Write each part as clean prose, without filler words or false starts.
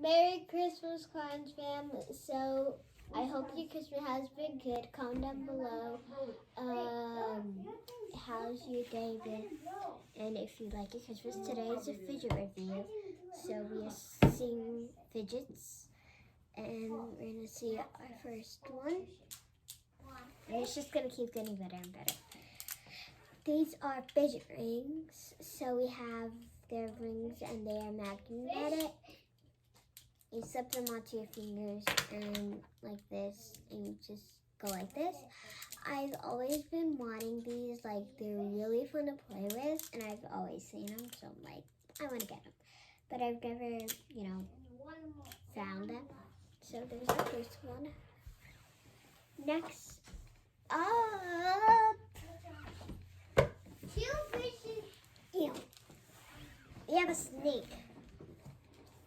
Merry Christmas, Clowns fam. So I hope your Christmas has been good. Comment down below. How's your day been? And if you like your Christmas, today is a fidget review. So we are seeing fidgets, and we're gonna see our first one. And it's just gonna keep getting better and better. These are fidget rings. So we have their rings, and they are magnetic. You slip them onto your fingers and like this, and you just go like this. I've always been wanting these, like they're really fun to play with, and I've always seen them, so I'm like, I want to get them. But I've never, found them. So there's the first one. Next up, two fishes. We have a snake.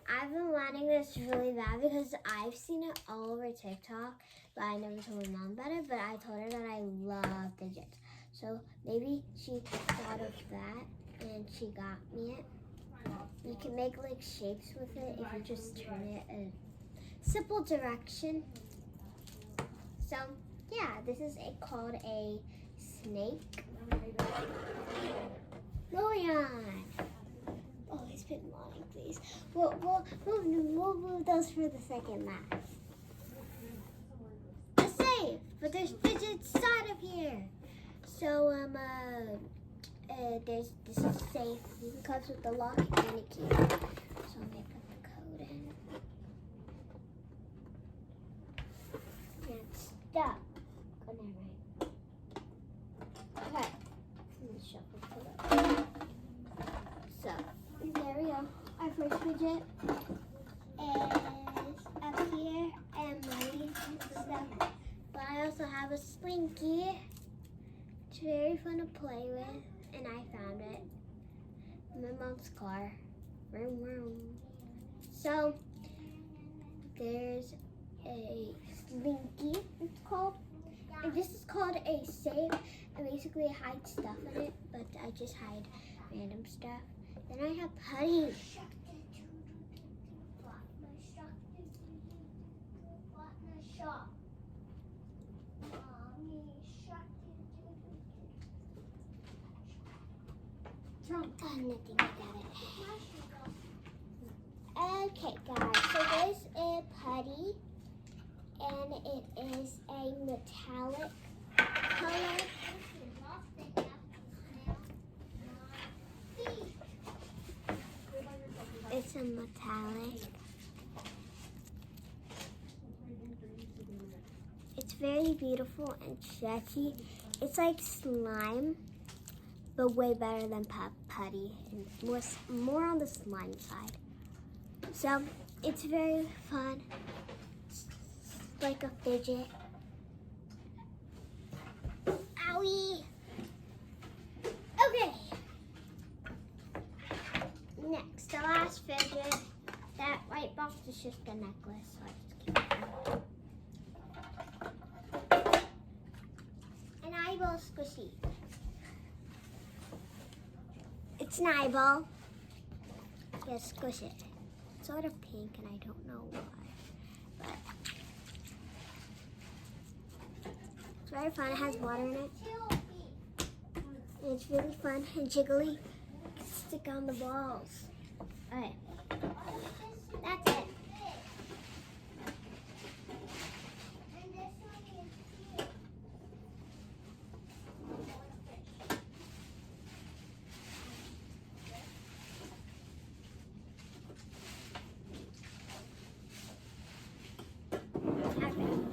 I've been wanting this really bad because I've seen it all over TikTok, but I never told my mom about it, but I told her that I love fidgets. So maybe she thought of that and she got me it. You can make like shapes with it if you just turn it a simple direction. So yeah, this is called a snake. Lorian. Oh, he's been wanting these. We'll move those for the second last. A safe, but there's fidgets inside of here. So this is safe. It comes with the lock and a key. So I'm gonna put the code in. And it's stuck. Oh, never mind. Okay. Let me shuffle it up. So there we go. Our first fidget is up here and money and stuff. But I also have a slinky. It's very fun to play with, and I found it in my mom's car. Vroom, vroom. So there's a slinky, it's called. And this is called a safe. I basically hide stuff in it, but I just hide random stuff. Then I have Putty. Nothing about it. Okay, guys, so there's a Putty, and it is a metallic color. It's a metallic. It's very beautiful and stretchy. It's like slime, but way better than putty, and more on the slime side. So it's very fun. It's like a fidget. Owie! Okay. Next, the last fidget. That white box is just a necklace, so I just keep it. An eyeball squishy. It's an eyeball. Yeah, squish it. It's sort of pink, and I don't know why, but it's very fun. It has water in it. And it's really fun and jiggly. You can stick on the balls. Alright. That's it.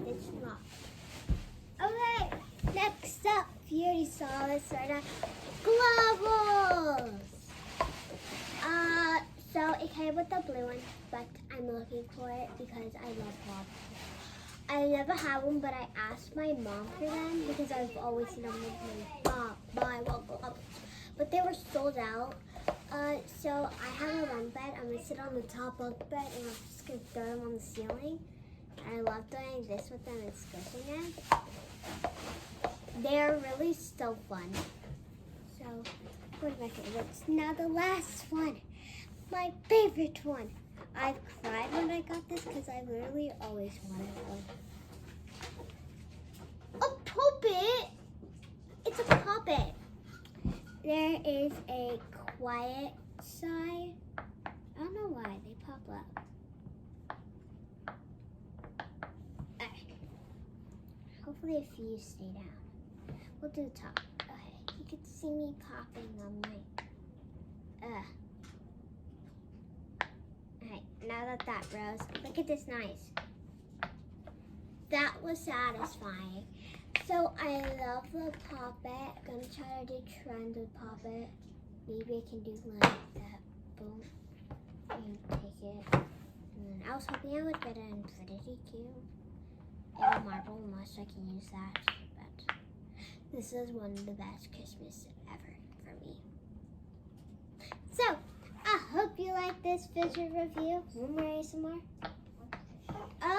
It's locked. Okay, next up, you already saw this right now. Globals! So it came with the blue one, but I'm looking for it because I love globals. I never had one, but I asked my mom for them because I've always seen them with my mom. Buy one globals. But they were sold out. So I have a bunk bed. I'm gonna sit on the top bunk bed, and I'm just gonna throw them on the ceiling. I love doing this with them and squishing them. They're really so fun. So, one of my favorites. Now the last one. My favorite one. I've cried when I got this because I literally always wanted one. A puppet? It's a puppet. There is a quiet side. I don't know why they pop up. Hopefully a few stay down. We'll do the top. Okay, you can see me popping on my... Alright, now that rose, look at this nice. That was satisfying. So I love the puppet. I'm gonna try to do trend with puppet. Maybe I can do like that. Boom. And take it. And then I was hoping I would get an infinity cube. And a marble mush, I can use that. But this is one of the best Christmas ever for me. So, I hope you like this fidget review. One more ASMR.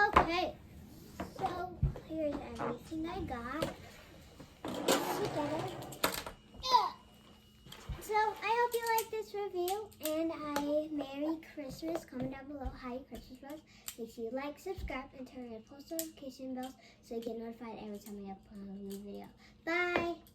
Okay. So, here's everything I got together. So, I hope you like this review, and Merry Christmas. Comment down below how your Christmas was. Make sure you like, subscribe, and turn on post notification bells so you get notified every time I upload a new video. Bye!